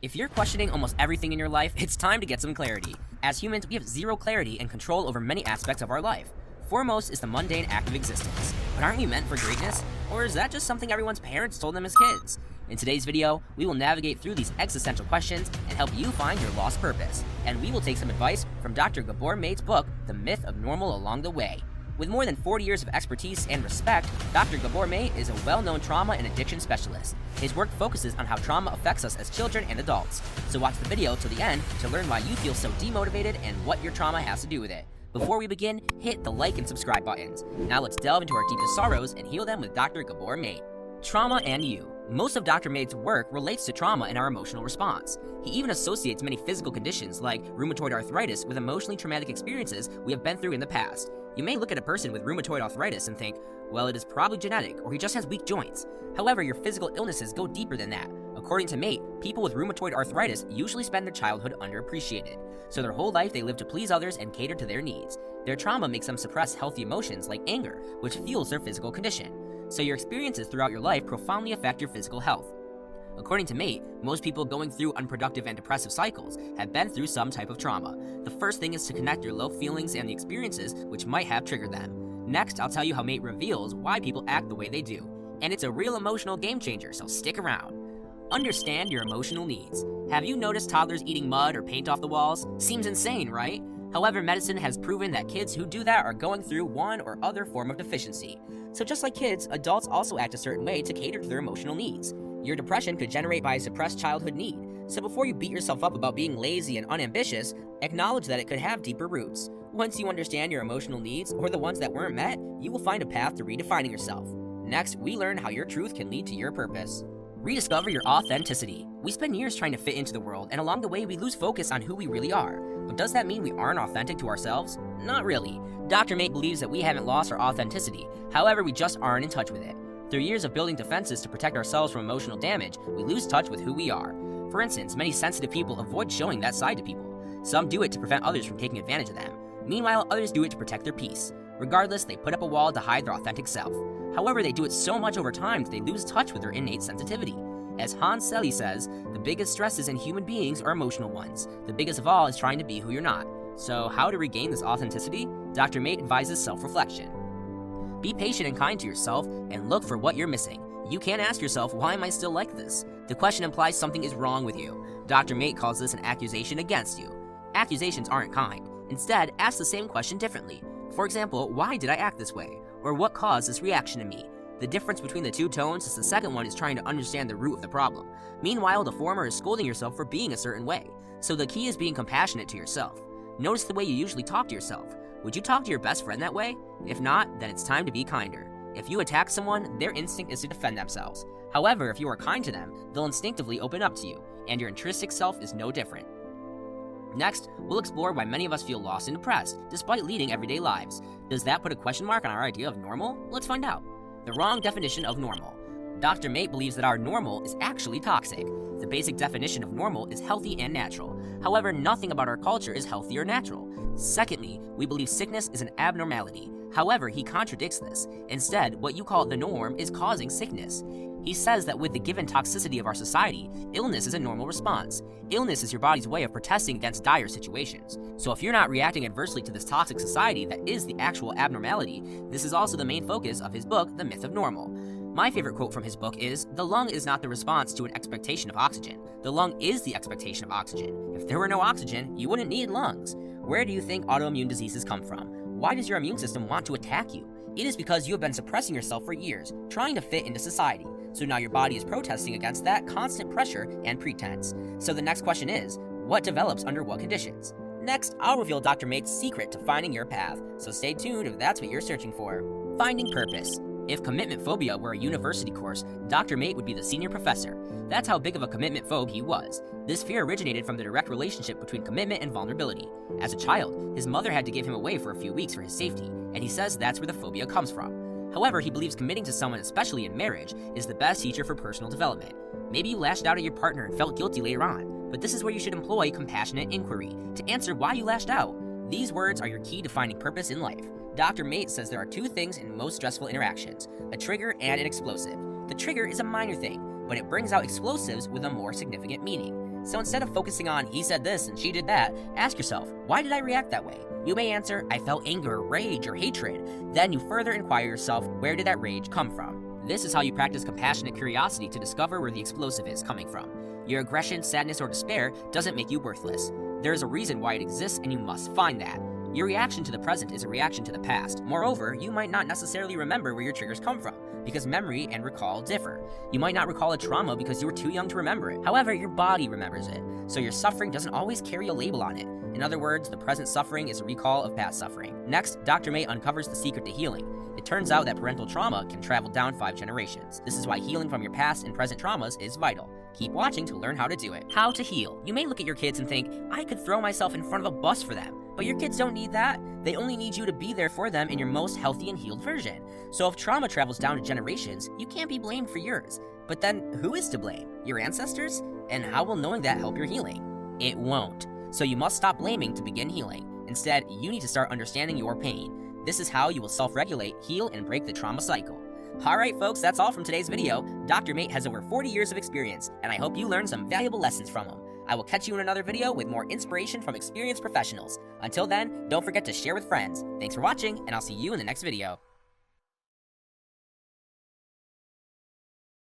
If you're questioning almost everything in your life, it's time to get some clarity. As humans, we have zero clarity and control over many aspects of our life. Foremost is the mundane act of existence. But aren't we meant for greatness? Or is that just something everyone's parents told them as kids? In today's video, we will navigate through these existential questions and help you find your lost purpose. And we will take some advice from Dr. Gabor Maté's book, The Myth of Normal along the way. With more than 40 years of expertise and respect, Dr. Gabor Maté is a well-known trauma and addiction specialist. His work focuses on how trauma affects us as children and adults. So watch the video till the end to learn why you feel so demotivated and what your trauma has to do with it. Before we begin, hit the like and subscribe buttons. Now let's delve into our deepest sorrows and heal them with Dr. Gabor Maté. Trauma and you. Most of Dr. Maté's work relates to trauma and our emotional response. He even associates many physical conditions like rheumatoid arthritis with emotionally traumatic experiences we have been through in the past. You may look at a person with rheumatoid arthritis and think, well, it is probably genetic or he just has weak joints. However, your physical illnesses go deeper than that. According to Maté, people with rheumatoid arthritis usually spend their childhood underappreciated. So their whole life they live to please others and cater to their needs. Their trauma makes them suppress healthy emotions like anger, which fuels their physical condition. So your experiences throughout your life profoundly affect your physical health. According to Maté, most people going through unproductive and depressive cycles have been through some type of trauma. The first thing is to connect your low feelings and the experiences which might have triggered them. Next, I'll tell you how Maté reveals why people act the way they do. And it's a real emotional game changer, so stick around. Understand your emotional needs. Have you noticed toddlers eating mud or paint off the walls? Seems insane, right? However, medicine has proven that kids who do that are going through one or other form of deficiency. So just like kids, adults also act a certain way to cater to their emotional needs. Your depression could generate by a suppressed childhood need. So before you beat yourself up about being lazy and unambitious, acknowledge that it could have deeper roots. Once you understand your emotional needs, or the ones that weren't met, you will find a path to redefining yourself. Next, we learn how your truth can lead to your purpose. Rediscover your authenticity. We spend years trying to fit into the world, and along the way we lose focus on who we really are. But does that mean we aren't authentic to ourselves? Not really. Dr. Maté believes that we haven't lost our authenticity. However, we just aren't in touch with it. Through years of building defenses to protect ourselves from emotional damage, we lose touch with who we are. For instance, many sensitive people avoid showing that side to people. Some do it to prevent others from taking advantage of them. Meanwhile, others do it to protect their peace. Regardless, they put up a wall to hide their authentic self. However, they do it so much over time that they lose touch with their innate sensitivity. As Hans Selye says, the biggest stresses in human beings are emotional ones. The biggest of all is trying to be who you're not. So how to regain this authenticity? Dr. Maté advises self-reflection. Be patient and kind to yourself and look for what you're missing. You can't ask yourself, why am I still like this? The question implies something is wrong with you. Dr. Maté calls this an accusation against you. Accusations aren't kind. Instead, ask the same question differently. For example, why did I act this way? Or what caused this reaction in me? The difference between the two tones is the second one is trying to understand the root of the problem. Meanwhile, the former is scolding yourself for being a certain way. So the key is being compassionate to yourself. Notice the way you usually talk to yourself. Would you talk to your best friend that way? If not, then it's time to be kinder. If you attack someone, their instinct is to defend themselves. However, if you are kind to them, they'll instinctively open up to you, and your intrinsic self is no different. Next, we'll explore why many of us feel lost and depressed, despite leading everyday lives. Does that put a question mark on our idea of normal? Let's find out. The wrong definition of normal. Dr. Maté believes that our normal is actually toxic. The basic definition of normal is healthy and natural. However, nothing about our culture is healthy or natural. Secondly, we believe sickness is an abnormality. However, he contradicts this. Instead, what you call the norm is causing sickness. He says that with the given toxicity of our society, illness is a normal response. Illness is your body's way of protesting against dire situations. So if you're not reacting adversely to this toxic society that is the actual abnormality, this is also the main focus of his book, The Myth of Normal. My favorite quote from his book is, "The lung is not the response to an expectation of oxygen. The lung is the expectation of oxygen. If there were no oxygen, you wouldn't need lungs." Where do you think autoimmune diseases come from? Why does your immune system want to attack you? It is because you have been suppressing yourself for years, trying to fit into society. So now your body is protesting against that constant pressure and pretense. So the next question is, what develops under what conditions? Next, I'll reveal Dr. Maté's secret to finding your path, so stay tuned if that's what you're searching for. Finding purpose. If commitment phobia were a university course, Dr. Maté would be the senior professor. That's how big of a commitment phobe he was. This fear originated from the direct relationship between commitment and vulnerability. As a child, his mother had to give him away for a few weeks for his safety, and he says that's where the phobia comes from. However, he believes committing to someone, especially in marriage, is the best teacher for personal development. Maybe you lashed out at your partner and felt guilty later on, but this is where you should employ compassionate inquiry to answer why you lashed out. These words are your key to finding purpose in life. Dr. Maté says there are two things in most stressful interactions, a trigger and an explosive. The trigger is a minor thing, but it brings out explosives with a more significant meaning. So instead of focusing on he said this and she did that, ask yourself, why did I react that way? You may answer, I felt anger, rage, or hatred. Then you further inquire yourself, where did that rage come from? This is how you practice compassionate curiosity to discover where the explosive is coming from. Your aggression, sadness, or despair doesn't make you worthless. There is a reason why it exists, and you must find that. Your reaction to the present is a reaction to the past. Moreover, you might not necessarily remember where your triggers come from, because memory and recall differ. You might not recall a trauma because you were too young to remember it. However, your body remembers it, so your suffering doesn't always carry a label on it. In other words, the present suffering is a recall of past suffering. Next, Dr. Maté uncovers the secret to healing. It turns out that parental trauma can travel down 5 generations. This is why healing from your past and present traumas is vital. Keep watching to learn how to do it. How to heal. You may look at your kids and think, I could throw myself in front of a bus for them. But your kids don't need that. They only need you to be there for them in your most healthy and healed version. So if trauma travels down to generations, you can't be blamed for yours. But then who is to blame? Your ancestors? And how will knowing that help your healing? It won't. So you must stop blaming to begin healing. Instead, you need to start understanding your pain. This is how you will self-regulate, heal, and break the trauma cycle. Alright folks, that's all from today's video. Dr. Maté has over 40 years of experience, and I hope you learned some valuable lessons from him. I will catch you in another video with more inspiration from experienced professionals. Until then, don't forget to share with friends. Thanks for watching, and I'll see you in the next video.